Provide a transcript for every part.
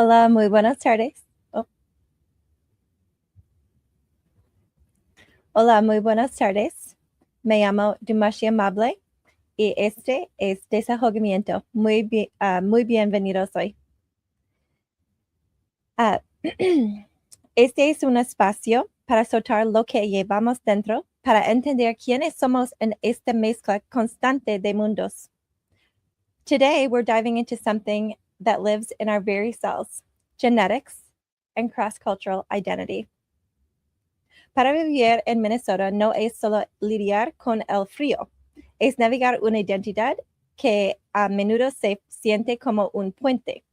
Hola, muy buenas tardes. Oh, hola, muy buenas tardes. Me llamo Dimashi Amable y este es Desahogamiento. Muy bienvenidos hoy. Ah, este es un espacio para soltar lo que llevamos dentro, para entender quiénes somos en esta mezcla constante de mundos. Today, we're diving into something that lives in our very cells, genetics and cross-cultural identity. Para vivir en Minnesota no es solo lidiar con el frío, es navegar una identidad que a menudo se siente como un puente.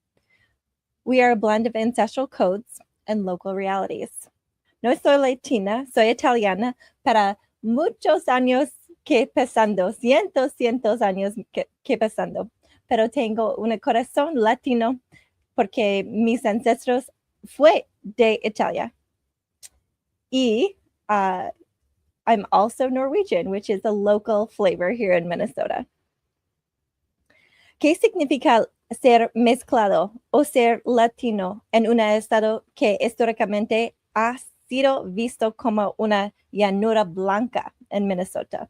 We are a blend of ancestral codes and local realities. No soy latina, soy italiana para muchos años que pasando, cientos años que pasando, pero tengo un corazón latino porque mis ancestros fue de Italia. Y I'm also Norwegian, which is a local flavor here in Minnesota. ¿Qué significa ser mezclado o ser latino en un estado que históricamente ha sido visto como una llanura blanca en Minnesota?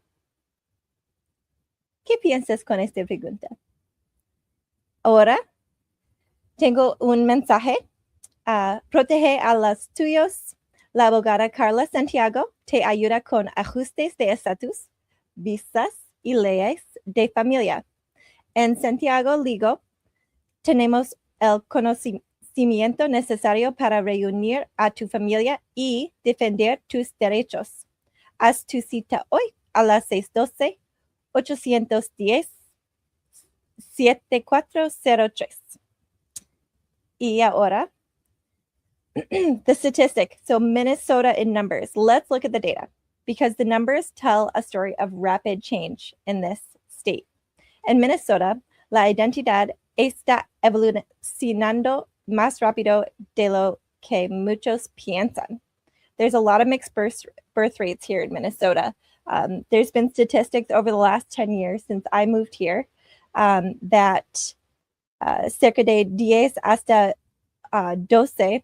¿Qué piensas con esta pregunta? Ahora tengo un mensaje. Protege a los tuyos. La abogada Carla Santiago te ayuda con ajustes de estatus, visas y leyes de familia. En Santiago Legal tenemos el conocimiento necesario para reunir a tu familia y defender tus derechos. Haz tu cita hoy a las 612-810-7403. Y ahora, the statistic. So Minnesota in numbers. Let's look at the data because the numbers tell a story of rapid change in this state. En Minnesota, la identidad está evolucionando más rápido de lo que muchos piensan. There's a lot of mixed birth rates here in Minnesota. There's been statistics over the last 10 years since I moved here that cerca de 10 hasta 12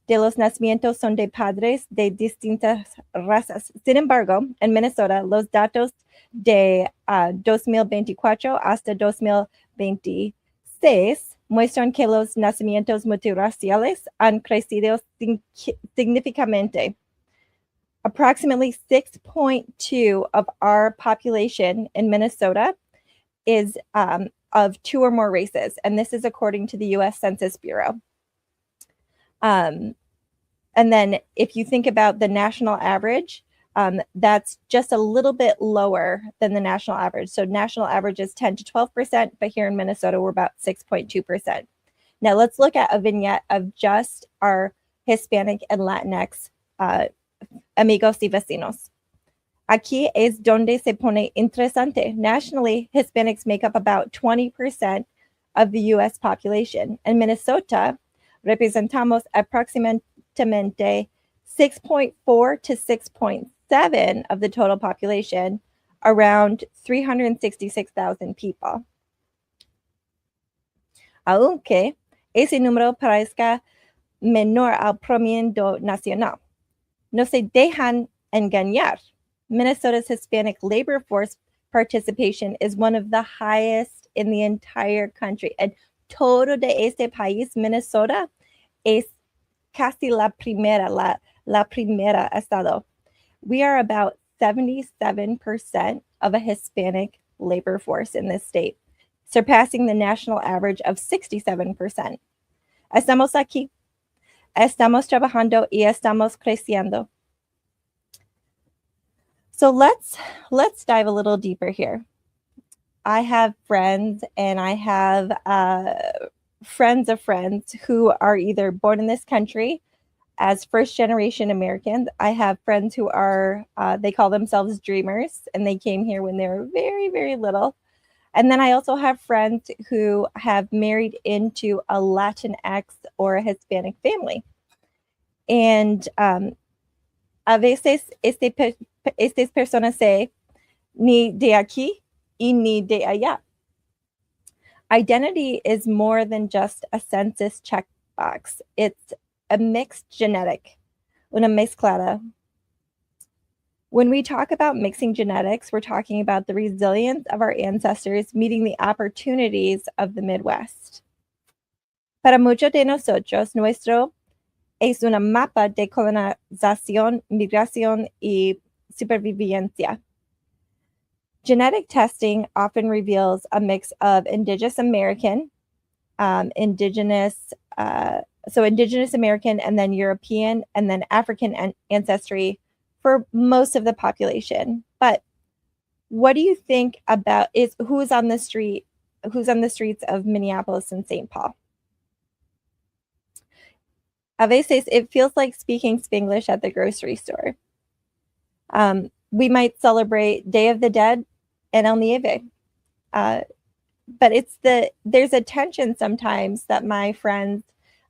de los nacimientos son de padres de distintas razas. Sin embargo, en Minnesota, los datos de 2024 hasta 2026 muestran que los nacimientos multiraciales han crecido significativamente. Approximately 6.2 of our population in Minnesota is of two or more races, and this is according to the U.S. Census Bureau. And then if you think about the national average, that's just a little bit lower than the national average. So national average is 10 to 12%, but here in Minnesota, we're about 6.2%. Now let's look at a vignette of just our Hispanic and Latinx amigos y vecinos. Aquí es donde se pone interesante. Nationally, Hispanics make up about 20% of the U.S. population. In Minnesota, representamos aproximadamente 6.4 to 6.7 of the total population, around 366,000 people. Aunque ese número parezca menor al promedio nacional, no se dejan engañar. Minnesota's Hispanic labor force participation is one of the highest in the entire country. And todo de este país, Minnesota, es casi la primera estado. We are about 77% of a Hispanic labor force in this state, surpassing the national average of 67%. Estamos aquí, estamos trabajando y estamos creciendo. So let's dive a little deeper here. I have friends and I have friends of friends who are either born in this country as first-generation Americans. I have friends who are, they call themselves dreamers, and they came here when they were very, very little. And then I also have friends who have married into a Latinx or a Hispanic family. And a veces estas personas say, ni de aquí y ni de allá. Identity is more than just a census box. It's a mixed genetic, una mezclada. When we talk about mixing genetics, we're talking about the resilience of our ancestors meeting the opportunities of the Midwest. Para muchos de nosotros, nuestro es una mapa de colonización, migración y supervivencia. Genetic testing often reveals a mix of indigenous American, indigenous American, and then European, and then African ancestry for most of the population. But what do you think about who's on the streets of Minneapolis and St. Paul? A veces it feels like speaking Spanglish at the grocery store. We might celebrate Day of the Dead and El Nieve. But there's a tension sometimes that my friends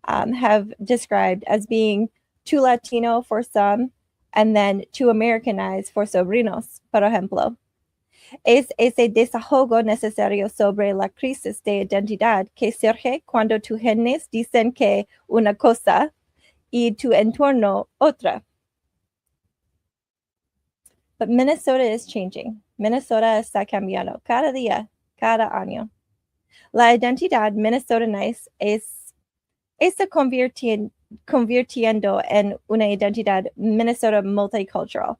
have described as being too Latino for some and then too Americanized for sobrinos, por ejemplo. Es ese desahogo necesario sobre la crisis de identidad que surge cuando tus genes dicen que una cosa y tu entorno otra. But Minnesota is changing. Minnesota está cambiando cada día, cada año. La identidad minnesotana está convirtiendo en una identidad Minnesota multicultural.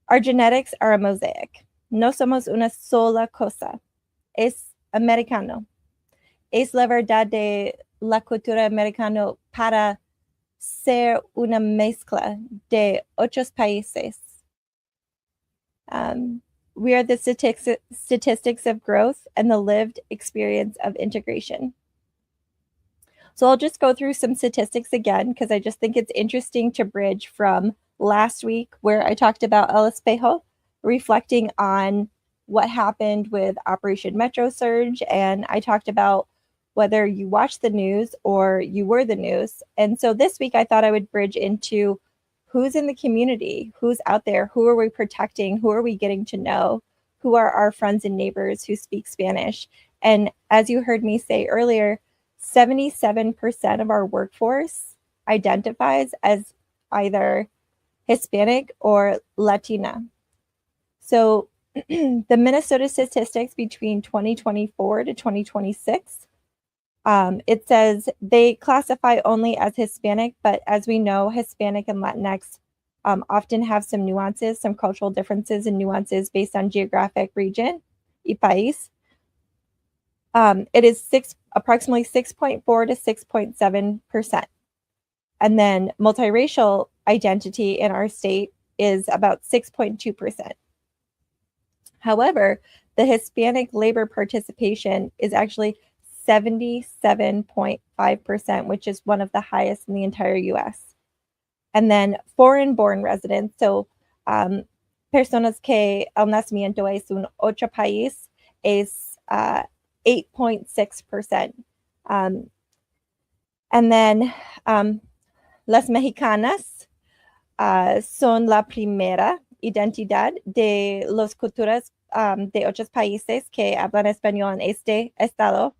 Our genetics are a mosaic. No somos una sola cosa. Es americano. Es la verdad de la cultura americana para ser una mezcla de otros países. We are the statistics of growth and the lived experience of integration. So I'll just go through some statistics again because I just think it's interesting to bridge from last week where I talked about El Espejo, reflecting on what happened with Operation Metro Surge, and I talked about whether you watched the news or you were the news. And so this week I thought I would bridge into who's in the community, who's out there, who are we protecting, who are we getting to know, who are our friends and neighbors who speak Spanish. And as you heard me say earlier, 77% of our workforce identifies as either Hispanic or Latina. So the Minnesota statistics between 2024 to 2026, it says they classify only as Hispanic, but as we know, Hispanic and Latinx often have some nuances, some cultural differences and nuances based on geographic region y país. It is approximately 6.4 to 6.7%. And then multiracial identity in our state is about 6.2%. However, the Hispanic labor participation is actually 77.5%, which is one of the highest in the entire US. And then foreign-born residents, so personas que el nacimiento es un otro país, is 8.6%. And then las mexicanas son la primera identidad de las culturas de otros países que hablan español en este estado.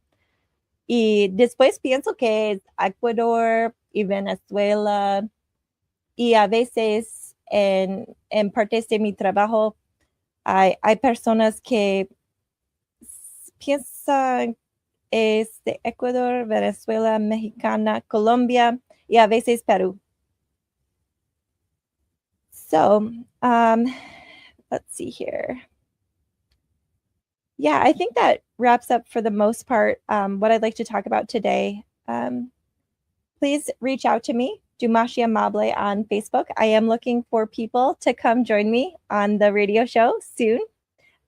Y después pienso que es Ecuador y Venezuela. Y a veces en partes de mi trabajo hay personas que piensan es de Ecuador, Venezuela, Mexicana, Colombia y a veces Perú. So let's see here. Yeah, I think that wraps up for the most part what I'd like to talk about today. Please reach out to me, Dumashi Amable on Facebook. I am looking for people to come join me on the radio show soon.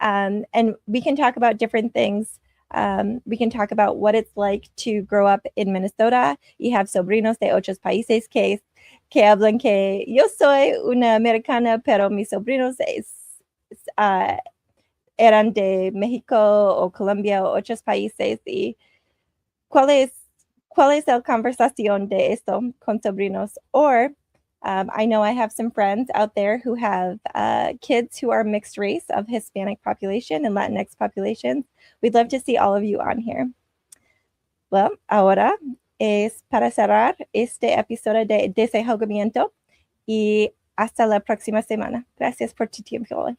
And we can talk about different things. We can talk about what it's like to grow up in Minnesota y have sobrinos de otros países que hablan que yo soy una americana, pero mis sobrinos eran de México o Colombia o otros países. Y ¿cuál es la conversación de esto con sobrinos? Or I know I have some friends out there who have kids who are mixed race of Hispanic population and Latinx populations. We'd love to see all of you on here. Well, ahora es para cerrar este episodio de Desahogamiento y hasta la próxima semana. Gracias por tu tiempo hoy.